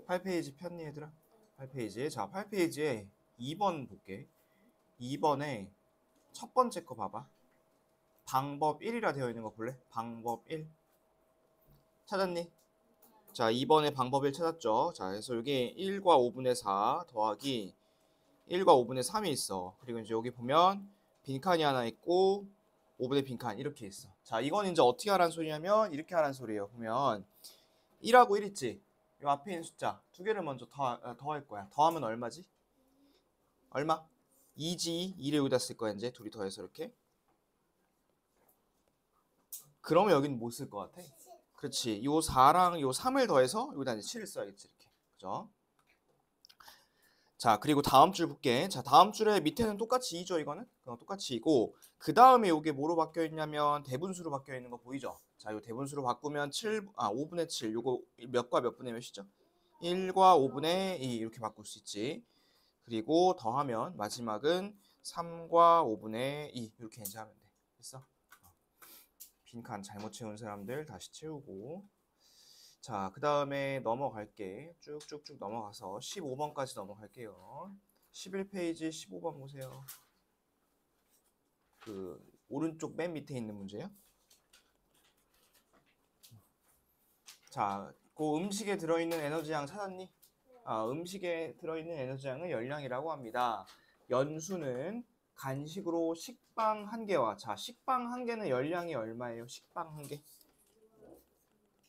8페이지 폈니 얘들아? 8페이지. 자, 8페이지에 2번 볼게. 2번에 첫 번째 거 봐봐. 방법 1이라 되어 있는 거 볼래? 방법 1. 찾았니? 자, 2번에 방법 1 찾았죠? 자, 그래서 여기 1과 5분의 4 더하기 1과 5분의 3이 있어. 그리고 이제 여기 보면 빈칸이 하나 있고 5분의 빈칸 이렇게 있어. 자, 이건 이제 어떻게 하라는 소리냐면 이렇게 하라는 소리예요. 보면 1하고 1 있지? 이 앞에 있는 숫자 두 개를 먼저 더할 거야. 더하면 얼마지? 얼마? 2지. 2를 여기다 쓸 거야. 이제 둘이 더해서 이렇게. 그러면 여기는 뭐 쓸 것 같아? 그렇지. 요 4랑 요 3을 더해서 여기다 이제 7을 써야겠지. 이렇게. 그죠? 자, 그리고 다음 줄 볼게. 자, 다음 줄에 밑에는 똑같이 2죠, 이거는? 똑같이 2고, 그 다음에 이게 뭐로 바뀌어 있냐면 대분수로 바뀌어 있는 거 보이죠? 자, 요 대분수로 바꾸면 5분의 7, 요거 몇과 몇 분의 몇이죠? 1과 5분의 2 이렇게 바꿀 수 있지. 그리고 더하면 마지막은 3과 5분의 2 이렇게 이제 하면 돼. 됐어? 빈칸 잘못 채운 사람들 다시 채우고. 자, 그 다음에 넘어갈게. 쭉쭉쭉 넘어가서 15번까지 넘어갈게요. 11페이지 15번 보세요. 그 오른쪽 맨 밑에 있는 문제요. 자, 그 음식에 들어있는 에너지양 찾았니? 음식에 들어있는 에너지양은 열량이라고 합니다. 연수는 간식으로 식빵 1개와 자, 식빵 1개는 열량이 얼마예요? 식빵 1개.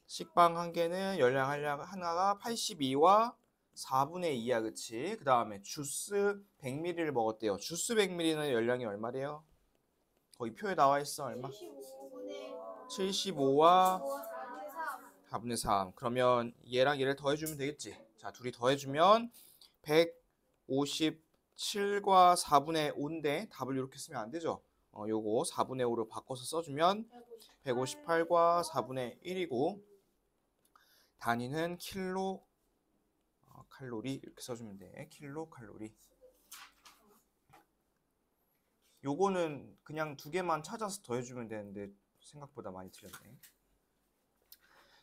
식빵 1개는 열량 하나가 82와 4분의 2야, 그치? 그 다음에 주스 100ml를 먹었대요. 주스 100ml는 열량이 얼마래요? 거기 표에 나와 있어, 얼마? 75와 4분의 3. 그러면 얘랑 얘를 더해주면 되겠지? 자, 둘이 더해주면 157과 4분의 5인데 답을 이렇게 쓰면 안 되죠? 요거 4분의 5로 바꿔서 써주면 158과 4분의 1이고 단위는 킬로 칼로리 이렇게 써주면 돼. 킬로 칼로리. 요거는 그냥 두 개만 찾아서 더해주면 되는데 생각보다 많이 틀렸네.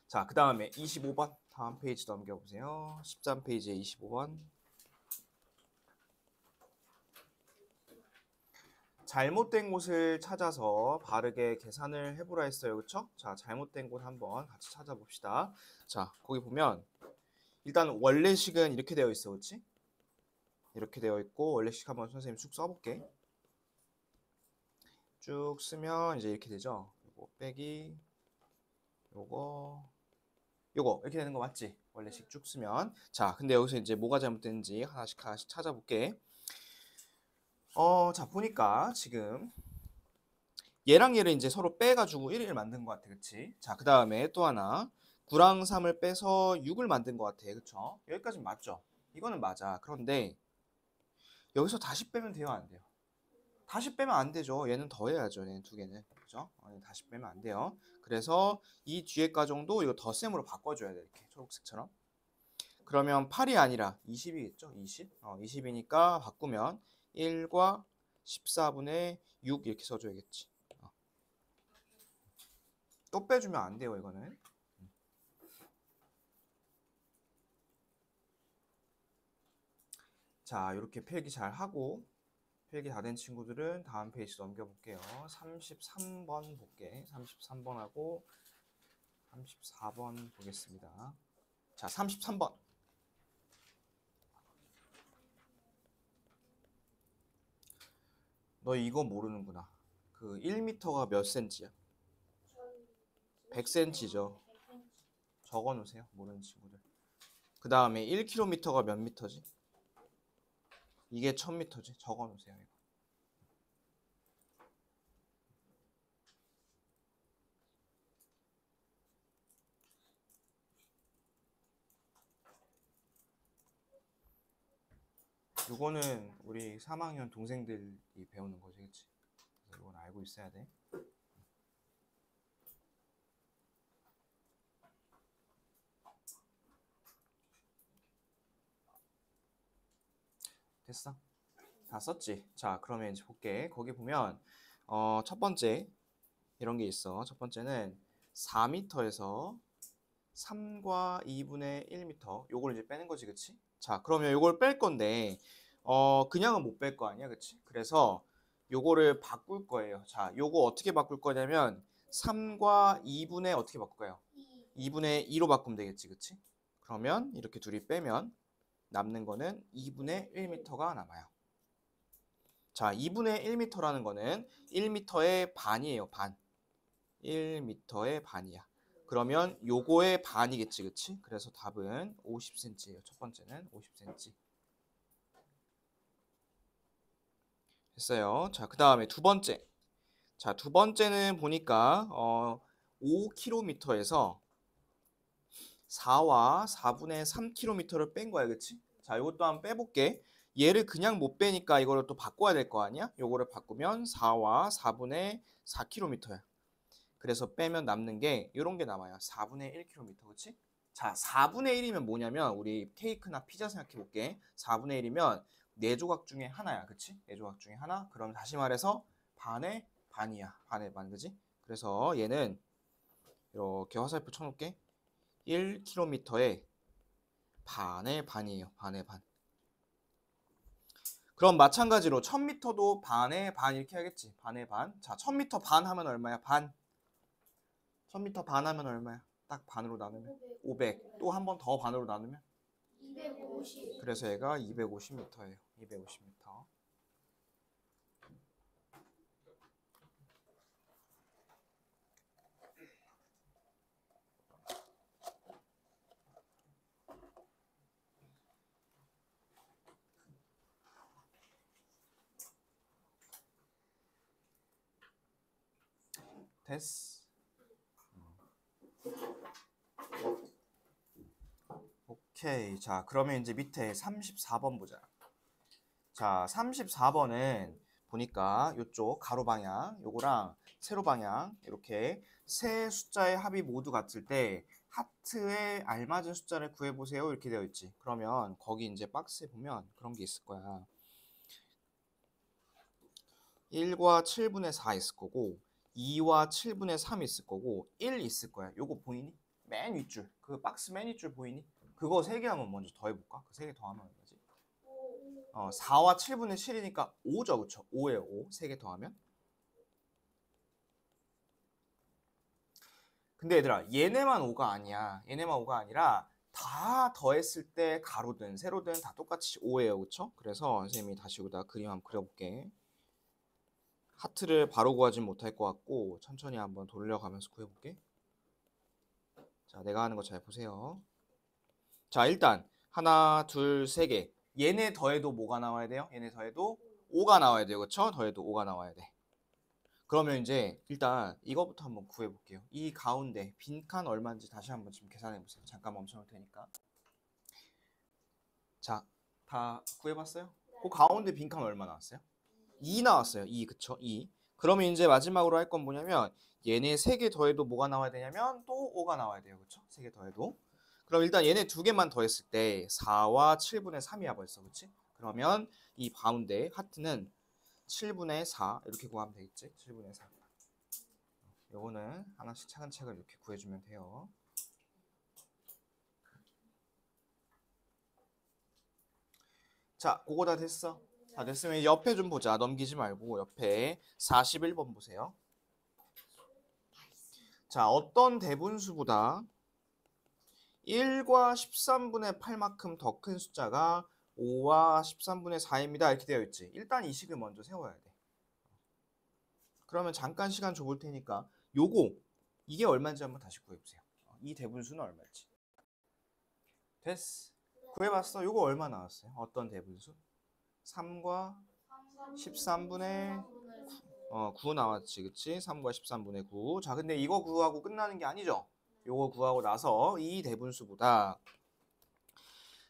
자, 그 다음에 25번 다음 페이지 넘겨보세요. 13페이지에 25번. 잘못된 곳을 찾아서 바르게 계산을 해보라 했어요. 그쵸? 자, 잘못된 곳 한번 같이 찾아봅시다. 자, 거기 보면 일단 원래식은 이렇게 되어 있어. 그치? 이렇게 되어 있고 원래식 한번 선생님 쭉 써볼게. 쭉 쓰면 이제 이렇게 되죠. 요거 빼기 요거 이렇게 되는 거 맞지? 원래식 쭉 쓰면. 자, 근데 여기서 이제 뭐가 잘못됐는지 하나씩 찾아볼게. 자, 보니까 지금 얘랑 얘를 이제 서로 빼가지고 1을 만든 것 같아. 그치? 자, 그 다음에 또 하나 9랑 3을 빼서 6을 만든 것 같아. 그쵸? 여기까지는 맞죠? 이거는 맞아. 그런데 여기서 다시 빼면 돼요, 안 돼요? 다시 빼면 안 되죠. 얘는 더해야죠. 얘는 두 개는. 그죠? 다시 빼면 안 돼요. 그래서 이 뒤에 과정도 이거 덧셈으로 바꿔줘야 돼. 이렇게 초록색처럼. 그러면 8이 아니라 20이겠죠? 20? 20이니까 바꾸면 1과 14분의 6 이렇게 써줘야겠지. 또 빼주면 안 돼요, 이거는. 자, 이렇게 필기 잘 하고 필기 다 된 친구들은 다음 페이지 넘겨볼게요. 33번 볼게. 33번하고 34번 보겠습니다. 자, 33번. 너 이거 모르는구나. 그 1m가 몇 cm야? 100cm죠. 적어 놓으세요. 모르는 친구들. 그 다음에 1km가 몇 미터지? 이게 1000m지. 적어 놓으세요. 이거. 이거는 우리 3학년 동생들이 배우는 거지, 그치? 그래서 이건 알고 있어야 돼. 됐어? 다 썼지? 자, 그러면 이제 볼게. 거기 보면 첫 번째 이런 게 있어. 첫 번째는 4m에서 3과 2분의 1m. 요걸 이제 빼는 거지, 그치? 자, 그러면 요걸 뺄 건데, 그냥은 못 뺄 거 아니야, 그치? 그래서 요거를 바꿀 거예요. 자, 요거 어떻게 바꿀 거냐면, 3과 2분의 어떻게 바꿀까요? 2분의 2로 바꾸면 되겠지, 그치? 그러면 이렇게 둘이 빼면 남는 거는 2분의 1m가 남아요. 자, 2분의 1m라는 거는 1m의 반이에요, 반. 1m의 반이야. 그러면 요거의 반이겠지, 그치? 그래서 답은 50cm예요. 첫 번째는 50cm. 됐어요. 자, 그 다음에 두 번째. 자, 두 번째는 보니까 5km에서 4와 4분의 3km를 뺀 거야, 그치? 자, 이것도 한번 빼볼게. 얘를 그냥 못 빼니까 이거를 또 바꿔야 될 거 아니야? 요거를 바꾸면 4와 4분의 4km야. 그래서 빼면 남는 게 이런 게 남아요. 4분의 1km, 그치? 자, 4분의 1이면 뭐냐면 우리 케이크나 피자 생각해 볼게. 4분의 1이면 4조각 중에 하나야, 그치? 4조각 중에 하나? 그럼 다시 말해서 반의 반이야. 반의 반, 그치? 그래서 얘는 이렇게 화살표 쳐놓을게. 1km의 반의 반이에요. 반의 반. 그럼 마찬가지로 1000m도 반의 반 이렇게 하겠지. 반의 반. 자, 1000m 반 하면 얼마야? 반. 1000m 반 하면 얼마야? 딱 반으로 나누면 500. 또 한 번 더 반으로 나누면 250. 그래서 얘가 250m예요. 250m. 됐어. 오케이. 자, 그러면 이제 밑에 34번 보자. 자, 34번은 보니까 이쪽 가로 방향, 요거랑 세로 방향 이렇게 세 숫자의 합이 모두 같을 때 하트에 알맞은 숫자를 구해보세요 이렇게 되어 있지. 그러면 거기 이제 박스에 보면 그런 게 있을 거야. 1과 7분의 4 있을 거고 2와 7분의 3 있을 거고 1 있을 거야. 요거 보이니? 맨 윗줄. 그 박스 맨 윗줄 보이니? 그거 3개 한번 먼저 더해볼까? 그 3개 더하면 얼마지? 4와 7분의 7이니까 5죠, 그쵸? 5예요, 5. 3개 더하면. 근데 얘들아, 얘네만 5가 아니야. 얘네만 5가 아니라 다 더했을 때 가로든 세로든 다 똑같이 5예요, 그쵸? 그래서 선생님이 다시 여기다 그림 한번 그려볼게. 하트를 바로 구하진 못할 것 같고 천천히 한번 돌려가면서 구해볼게. 자, 내가 하는 거 잘 보세요. 자, 일단 하나, 둘, 세 개. 얘네 더해도 뭐가 나와야 돼요? 얘네 더해도 5가 나와야 돼요, 그쵸? 더해도 5가 나와야 돼. 그러면 이제 일단 이거부터 한번 구해볼게요. 이 가운데 빈칸 얼마인지 다시 한번 지금 계산해보세요. 잠깐 멈춰놓을 테니까. 자, 다 구해봤어요? 그 가운데 빈칸 얼마 나왔어요? 2 나왔어요. 2, 그쵸? 2. 그러면 이제 마지막으로 할 건 뭐냐면 얘네 3개 더해도 뭐가 나와야 되냐면 또 5가 나와야 돼요. 그쵸? 3개 더해도. 그럼 일단 얘네 2개만 더했을 때 4와 7분의 3이야 벌써. 그치? 그러면 이 가운데 하트는 7분의 4 이렇게 구하면 되겠지? 7분의 4. 요거는 하나씩 차근차근 이렇게 구해주면 돼요. 자, 그거 다 됐어. 다 됐으면 옆에 좀 보자. 넘기지 말고 옆에 41번 보세요. 자, 어떤 대분수보다 1과 13분의 8만큼 더 큰 숫자가 5와 13분의 4입니다. 이렇게 되어 있지. 일단 이 식을 먼저 세워야 돼. 그러면 잠깐 시간 줘볼 테니까 요거 이게 얼마인지 한번 다시 구해보세요. 이 대분수는 얼마일지. 됐어. 구해봤어. 요거 얼마 나왔어요? 어떤 대분수? 3과 13분의 9 나왔지, 그치? 3과 13분의 9. 자, 근데 이거 구하고 끝나는 게 아니죠? 요거 구하고 나서 이 대분수보다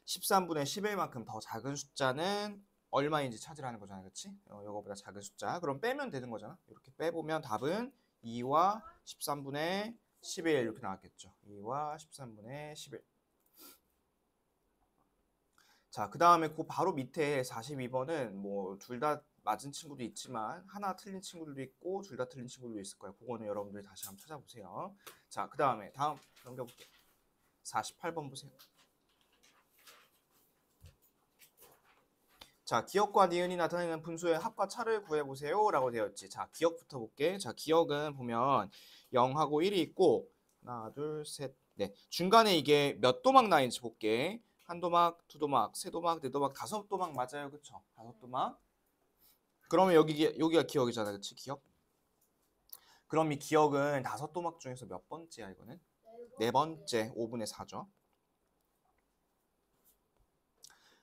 13분의 11만큼 더 작은 숫자는 얼마인지 찾으라는 거잖아, 그치? 요거보다 작은 숫자. 그럼 빼면 되는 거잖아. 이렇게 빼보면 답은 2와 13분의 11 이렇게 나왔겠죠. 2와 13분의 11. 자, 그 다음에 그 바로 밑에 42번은 뭐 둘 다 맞은 친구도 있지만 하나 틀린 친구들도 있고 둘 다 틀린 친구들도 있을 거예요. 그거는 여러분들이 다시 한번 찾아보세요. 자, 그 다음에 다음 넘겨볼게요. 48번 보세요. 자, 기억과 니은이 나타내는 분수의 합과 차를 구해보세요 라고 되어 있지. 자, 기억부터 볼게. 자, 기억은 보면 0하고 1이 있고 하나, 둘, 셋, 넷. 중간에 이게 몇 도막 나인지 볼게. 한 도막, 두 도막, 세 도막, 네 도막, 다섯 도막 맞아요. 그쵸? 다섯 도막. 그러면 여기가 기억이잖아. 그치? 기억? 그럼 이 기억은 다섯 도막 중에서 몇 번째야 이거는? 네 번째. 5분의 4죠.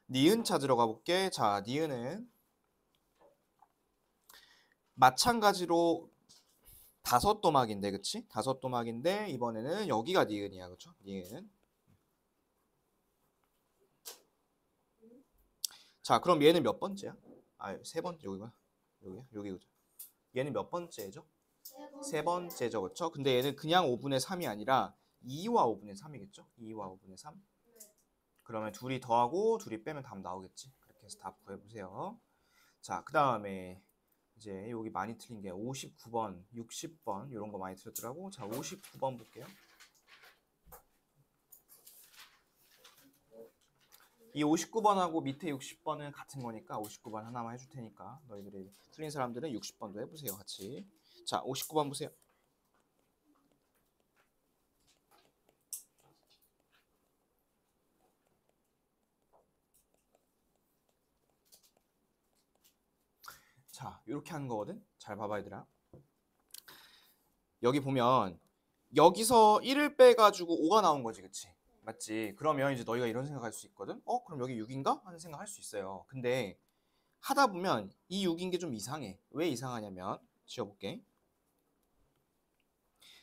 니은 찾으러 가볼게. 자, 니은은 마찬가지로 다섯 도막인데, 그치? 다섯 도막인데 이번에는 여기가 니은이야, 그쵸? 니은. 자, 그럼 얘는 몇 번째야? 아, 세 번째 여기가 여기 그죠? 얘는 몇 번째죠? 세 번째죠, 그쵸? 근데 얘는 그냥 5분의 3이 아니라 2와 5분의 3이겠죠? 2와 5분의 3. 그러면 둘이 더하고 둘이 빼면 답 나오겠지? 그렇게 해서 답 구해보세요. 자, 그 다음에 이제 여기 많이 틀린 게 59번, 60번 이런 거 많이 틀렸더라고. 자, 59번 볼게요. 이 59번하고 밑에 60번은 같은 거니까 59번 하나만 해줄 테니까 너희들이 틀린 사람들은 60번도 해보세요, 같이. 자, 59번 보세요. 자, 이렇게 하는 거거든. 잘 봐봐, 얘들아. 여기 보면 여기서 1을 빼가지고 5가 나온 거지, 그치? 맞지? 그러면 이제 너희가 이런 생각할 수 있거든. 그럼 여기 6인가? 하는 생각할 수 있어요. 근데 하다 보면 이 6인 게 좀 이상해. 왜 이상하냐면 지워볼게.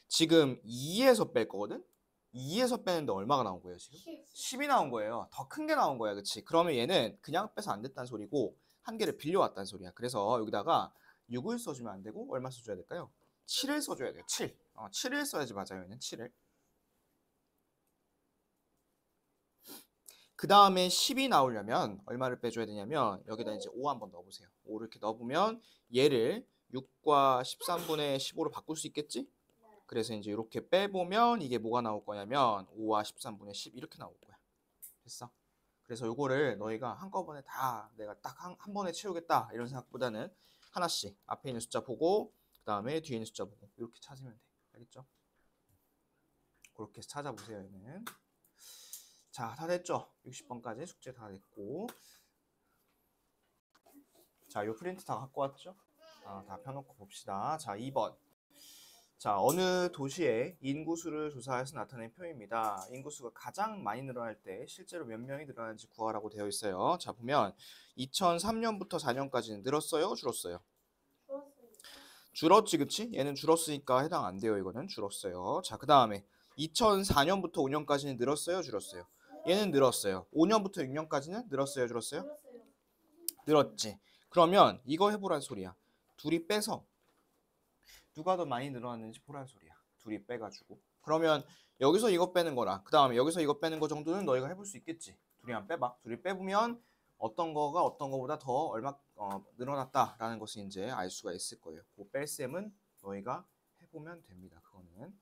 지금 2에서 뺄 거거든. 2에서 빼는데 얼마가 나온 거예요, 지금? 10이 나온 거예요. 더 큰 게 나온 거야, 그치? 그러면 얘는 그냥 빼서 안 됐다는 소리고 한 개를 빌려왔다는 소리야. 그래서 여기다가 6을 써주면 안 되고 얼마 써줘야 될까요? 7을 써줘야 돼요. 7. 7을 써야지 맞아요, 얘는 7을. 그 다음에 10이 나오려면 얼마를 빼줘야 되냐면 여기다 이제 5 한번 넣어보세요. 5를 이렇게 넣어보면 얘를 6과 13분의 15로 바꿀 수 있겠지? 그래서 이제 이렇게 빼보면 이게 뭐가 나올 거냐면 5와 13분의 10 이렇게 나올 거야. 됐어? 그래서 요거를 너희가 한꺼번에 다 내가 딱 한 번에 채우겠다 이런 생각보다는 하나씩 앞에 있는 숫자 보고 그 다음에 뒤에 있는 숫자 보고 이렇게 찾으면 돼. 알겠죠? 그렇게 해서 찾아보세요. 얘는. 자, 다 됐죠? 60번까지 숙제 다 됐고. 자, 요 프린트 다 갖고 왔죠? 다 펴놓고 봅시다. 자, 2번. 자, 어느 도시의 인구수를 조사해서 나타낸 표입니다. 인구수가 가장 많이 늘어날 때 실제로 몇 명이 늘어나는지 구하라고 되어 있어요. 자, 보면 2003년부터 4년까지는 늘었어요? 줄었어요? 줄었지, 그치? 얘는 줄었으니까 해당 안 돼요. 이거는 줄었어요. 자, 그 다음에 2004년부터 5년까지는 늘었어요? 줄었어요? 얘는 늘었어요. 5년부터 6년까지는 늘었어요? 줄었어요? 늘었지. 그러면 이거 해보란 소리야. 둘이 빼서 누가 더 많이 늘어났는지 보란 소리야. 둘이 빼가지고. 그러면 여기서 이거 빼는 거랑 그 다음에 여기서 이거 빼는 거 정도는 너희가 해볼 수 있겠지. 둘이 한 빼봐. 둘이 빼보면 어떤 거가 어떤 거보다 더 얼마 늘어났다라는 것을 이제 알 수가 있을 거예요. 그 뺄셈은 너희가 해보면 됩니다. 그거는.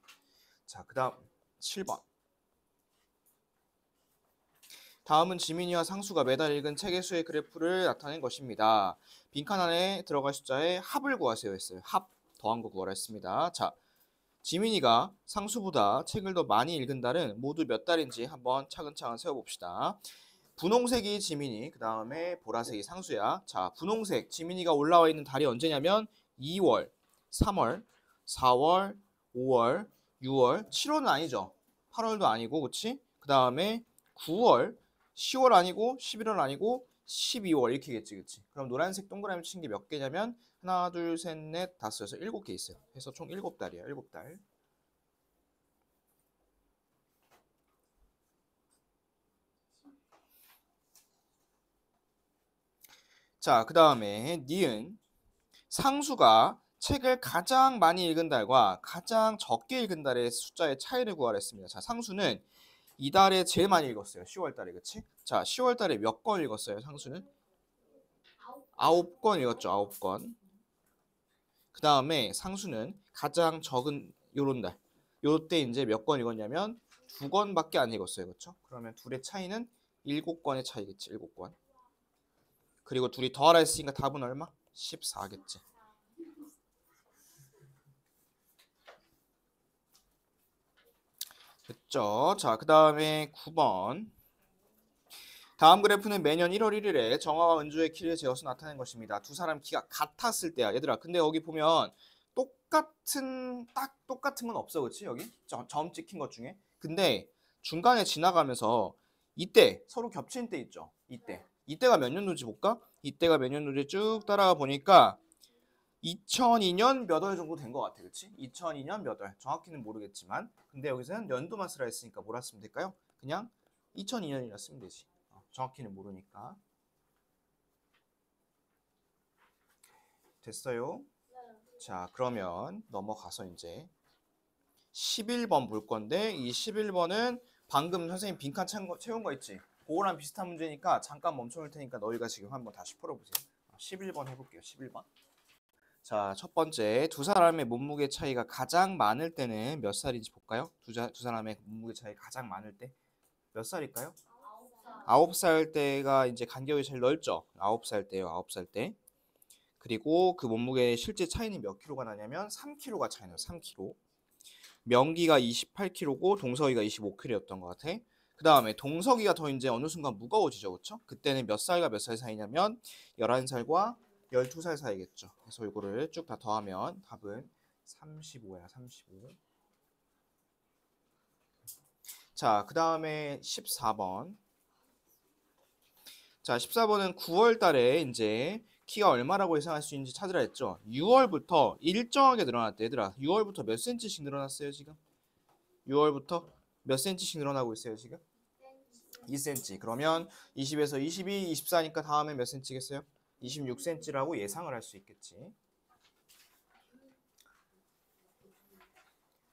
자, 그 다음 7번. 다음은 지민이와 상수가 매달 읽은 책의 수의 그래프를 나타낸 것입니다. 빈칸 안에 들어갈 숫자의 합을 구하세요 했어요. 합 더한 거 구하라 했습니다. 자, 지민이가 상수보다 책을 더 많이 읽은 달은 모두 몇 달인지 한번 차근차근 세워봅시다. 분홍색이 지민이, 그 다음에 보라색이 상수야. 자, 분홍색 지민이가 올라와 있는 달이 언제냐면 2월, 3월, 4월, 5월, 6월, 7월은 아니죠. 8월도 아니고, 그치? 그 다음에 9월, 10월 아니고, 11월 아니고, 12월 이렇게겠지, 그치? 그럼 노란색 동그라미 친 게 몇 개냐면 하나, 둘, 셋, 넷, 다섯, 여섯, 7개 있어요. 그래서 총 7달이야, 7달. 자, 그 다음에 니은 상수가 책을 가장 많이 읽은 달과 가장 적게 읽은 달의 숫자의 차이를 구하라 했습니다. 자, 상수는 이달에 제일 많이 읽었어요. 10월 달에, 그치? 자, 10월 달에 몇 권 읽었어요, 상수는? 9권 읽었죠, 9권. 그 다음에 상수는 가장 적은 요런 달. 요때 이제 몇 권 읽었냐면 2권밖에 안 읽었어요. 그렇죠? 그러면 둘의 차이는 7권의 차이겠지. 7권. 그리고 둘이 더하라 했으니까 답은 얼마? 14겠지. 됐죠? 자, 그 다음에 9번. 다음 그래프는 매년 1월 1일에 정화와 은주의 키를 재어서 나타낸 것입니다. 두 사람 키가 같았을 때야. 얘들아, 근데 여기 보면 딱 똑같은 건 없어. 그치? 여기? 점 찍힌 것 중에. 근데 중간에 지나가면서 이때 서로 겹치는 때 있죠? 이때가 몇 년도인지 볼까? 이때가 몇 년도인지 쭉 따라가 보니까 2002년 몇 월 정도 된 것 같아. 그치? 2002년 몇 월. 정확히는 모르겠지만. 근데 여기서는 연도만 쓰라 했으니까 뭐라 쓰면 될까요? 그냥 2002년이라 쓰면 되지. 정확히는 모르니까. 됐어요? 자, 그러면 넘어가서 이제 11번 볼 건데 이 11번은 방금 선생님 빈칸 채운 거 있지? 그거랑 비슷한 문제니까 잠깐 멈춰볼 테니까 너희가 지금 한번 다시 풀어보세요. 11번 해볼게요. 11번. 자, 첫 번째 두 사람의 몸무게 차이가 가장 많을 때는 몇 살인지 볼까요? 두 사람의 몸무게 차이가 가장 많을 때 몇 살일까요? 9살 때가 이제 간격이 제일 넓죠. 9살 때요. 9살 때. 그리고 그 몸무게의 실제 차이는 몇 킬로가 나냐면 3킬로가 차이 나요. 3킬로. 명기가 28킬로고 동석이가 25킬로였던 것 같아. 그 다음에 동석이가 더 이제 어느 순간 무거워지죠. 그렇죠? 그때는 몇 살과 몇 살 사이냐면 11살과 12살 사이겠죠. 그래서 이거를 쭉 다 더하면 답은 35야. 35. 자, 그 다음에 14번. 자, 14번은 9월 달에 이제 키가 얼마라고 예상할 수 있는지 찾으라 했죠. 6월부터 일정하게 늘어났대. 얘들아, 6월부터 몇 센치씩 늘어났어요, 지금? 6월부터 몇 센치씩 늘어나고 있어요, 지금? 2cm. 그러면 20에서 22, 24니까 다음에 몇 센치겠어요? 26cm라고 예상을 할 수 있겠지.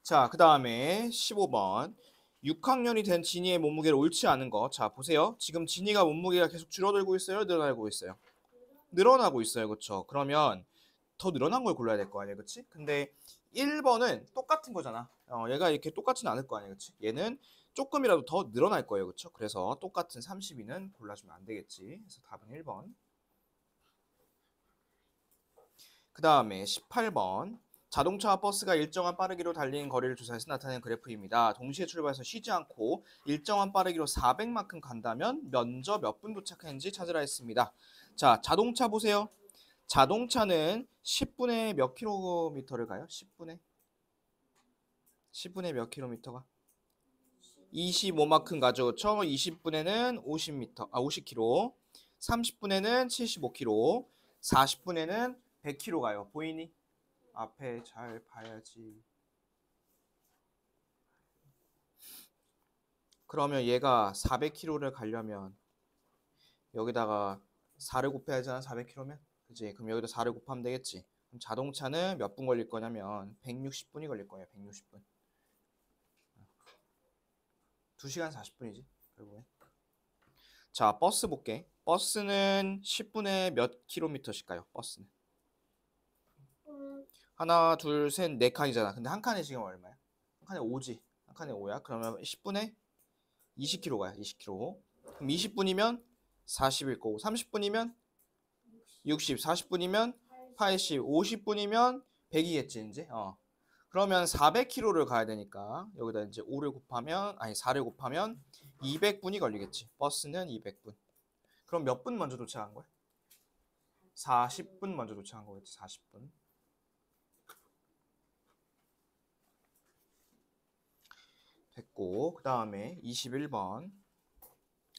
자, 그 다음에 15번. 6학년이 된 진이의 몸무게를 옳지 않은 거. 자, 보세요. 지금 진이가 몸무게가 계속 줄어들고 있어요? 늘어나고 있어요? 늘어나고 있어요. 그렇죠? 그러면 더 늘어난 걸 골라야 될 거 아니에요. 그렇지? 근데 1번은 똑같은 거잖아. 얘가 이렇게 똑같지는 않을 거 아니에요. 그렇지? 얘는 조금이라도 더 늘어날 거예요. 그렇죠? 그래서 똑같은 32는 골라주면 안 되겠지. 그래서 답은 1번. 그 다음에 18번. 자동차와 버스가 일정한 빠르기로 달리는 거리를 조사해서 나타낸 그래프입니다. 동시에 출발해서 쉬지 않고 일정한 빠르기로 400만큼 간다면 먼저 몇 분 도착했는지 찾으라 했습니다. 자, 자동차 보세요. 자동차는 10분에 몇 킬로미터를 가요? 10분에 몇 킬로미터가? 25만큼 가죠. 그렇죠? 20분에는 50km, 30분에는 75km, 40분에는 100km 가요. 보이니? 앞에 잘 봐야지. 그러면 얘가 400km를 가려면 여기다가 4를 곱해야 하잖아. 400km면. 그치? 그럼 여기다 4를 곱하면 되겠지. 그럼 자동차는 몇 분 걸릴 거냐면 160분이 걸릴 거예요. 160분. 2시간 40분이지. 결국에. 자, 버스 볼게. 버스는 10분에 몇 킬로미터씩 가요? 버스는. 하나, 둘, 셋, 네 칸이잖아. 근데 한 칸에 지금 얼마야? 한 칸에 5지. 한 칸에 5야. 그러면 10분에 20km 가요. 20km. 그럼 20분이면 40일 거고 30분이면 60, 40분이면 80, 50분이면 100이겠지 이제. 그러면 400km를 가야 되니까 여기다 이제 4를 곱하면 200분이 걸리겠지. 버스는 200분. 그럼 몇 분 먼저 도착한 거야? 40분 먼저 도착한 거겠지. 40분. 됐고, 그 다음에 21번.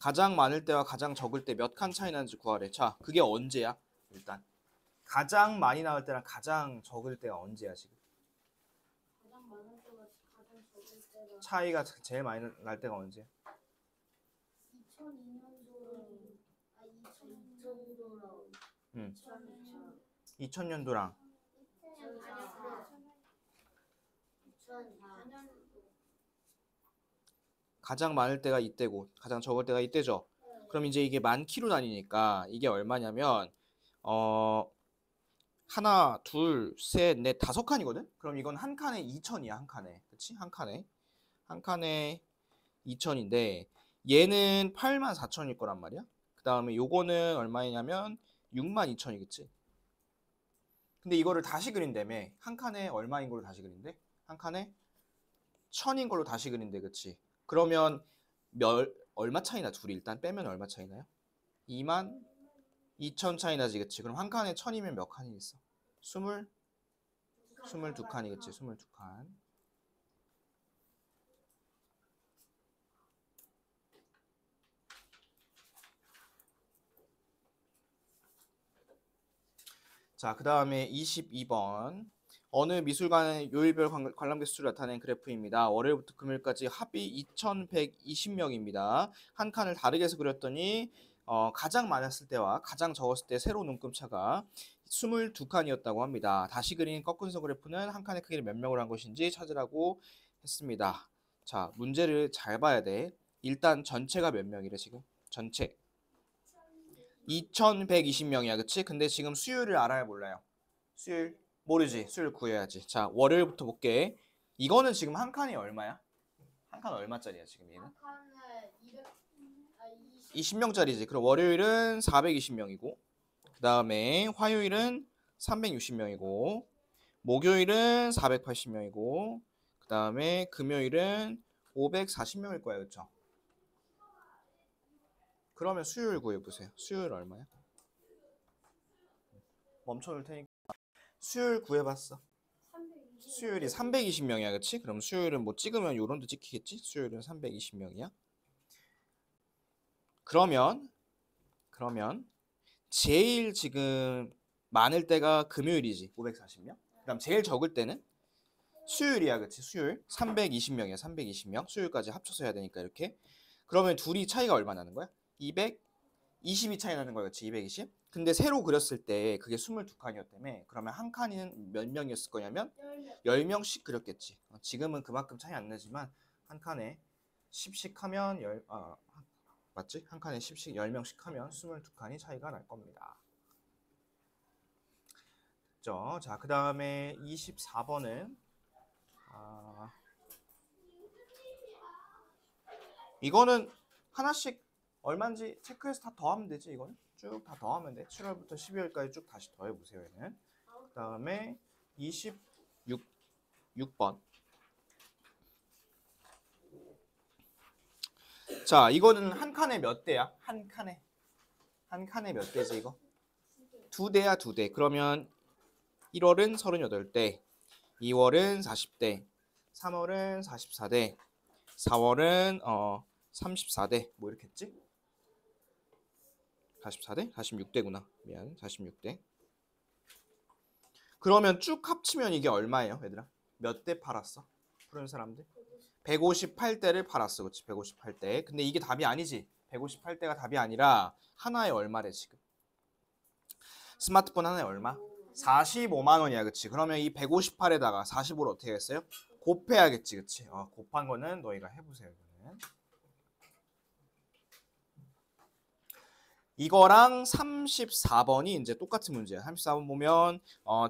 가장 많을 때와 가장 적을 때 몇 칸 차이 나는지 구하래. 자, 그게 언제야? 일단 가장 많이 나올 때랑 가장 적을 때가 언제야 지금? 가장 많을 때가 가장 적을 때가 차이가 제일 많이 날 때가 언제야? 2002년도랑 2000년도랑 2000년도랑 2004년도 가장 많을 때가 이때고 가장 적을 때가 이때죠. 그럼 이제 이게 만 킬로 단위니까 이게 얼마냐면 하나, 둘, 셋, 넷, 5칸이거든? 그럼 이건 한 칸에 2000이야. 한 칸에. 그치? 한 칸에 2천인데 얘는 84,000일 거란 말이야. 그 다음에 요거는 얼마이냐면 62,000이겠지. 근데 이거를 다시 그린다며. 한 칸에 얼마인 걸로 다시 그린대? 한 칸에 1,000인 걸로 다시 그린대, 그치? 그러면 얼마 차이나 둘이 일단 빼면 얼마 차이나요? 22,000 차이 나지, 그치? 그럼 한 칸에 1,000이면 몇 칸이 있어? 22칸이겠지, 22칸. 자, 그 다음에 22번. 어느 미술관의 요일별 관람객 수를 나타낸 그래프입니다. 월요일부터 금요일까지 합이 2,120명입니다. 한 칸을 다르게 해서 그렸더니 가장 많았을 때와 가장 적었을 때 세로 눈금차가 22칸이었다고 합니다. 다시 그린 꺾은선 그래프는 한 칸의 크기를 몇 명으로 한 것인지 찾으라고 했습니다. 자, 문제를 잘 봐야 돼. 일단 전체가 몇 명이래 지금? 전체 2,120명이야, 그치? 근데 지금 수요일을 알아야 몰라요. 수요일 모르지. 수요일 구해야지. 자, 월요일부터 볼게. 이거는 지금 한 칸이 얼마야? 한 칸 얼마짜리야 지금 얘는? 한 칸에 20명짜리지. 그럼 월요일은 420명이고, 그 다음에 화요일은 360명이고, 목요일은 480명이고, 그 다음에 금요일은 540명일 거야, 그쵸? 그러면 수요일 구해보세요. 수요일 얼마야? 멈춰놓을 테니까. 수요일 구해봤어. 320. 수요일이 320명이야, 그치? 그럼 수요일은 뭐 찍으면 요런도 찍히겠지? 수요일은 320명이야. 그러면 제일 지금 많을 때가 금요일이지, 540명. 그다음 제일 적을 때는 수요일이야, 그치? 수요일 320명이야, 320명. 수요일까지 합쳐서 해야 되니까 이렇게. 그러면 둘이 차이가 얼마 나는 거야? 220이 차이 나는 거야, 그치? 220. 근데 세로 그렸을 때 그게 22칸이었다며. 그러면 한 칸은 몇 명이었을 거냐면 10명씩 그렸겠지. 지금은 그만큼 차이 안 나지만 한 칸에 10씩 하면 맞지? 한 칸에 10씩 10명씩 하면 22칸이 차이가 날 겁니다. 됐죠? 자, 그 다음에 24번은 이거는 하나씩 얼마인지 체크해서 다 더하면 되지. 이거는 쭉 다 더하면 돼. 7월부터 12월까지 쭉 다시 더해보세요. 얘는. 그 다음에 26번. 자, 이거는 한 칸에 몇 대야? 한 칸에 몇 대지 이거? 두 대야, 두 대. 그러면 1월은 38대, 2월은 40대, 3월은 44대, 4월은 34대. 뭐 이렇게 했지? 44대? 46대구나. 미안. 46대. 그러면 쭉 합치면 이게 얼마예요, 얘들아? 몇 대 팔았어? 푸른 사람들? 158대를 팔았어. 그렇지? 158대. 근데 이게 답이 아니지. 158대가 답이 아니라 하나에 얼마래 지금? 스마트폰 하나에 얼마? 45만 원이야. 그치? 그러면 이 158에다가 45를 어떻게 했어요? 곱해야겠지. 그치? 곱한 거는 너희가 해보세요. 이거는. 이거랑 34번이 이제 똑같은 문제야. 34번 보면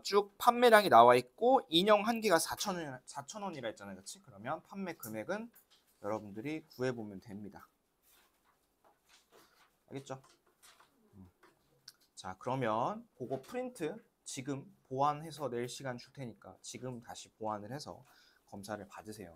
쭉 판매량이 나와 있고 인형 한 개가 4,000원이라 했잖아요. 그치? 그러면 판매 금액은 여러분들이 구해보면 됩니다. 알겠죠? 자, 그러면 그거 프린트 지금 보완해서 내일 시간 줄 테니까 지금 다시 보완을 해서 검사를 받으세요.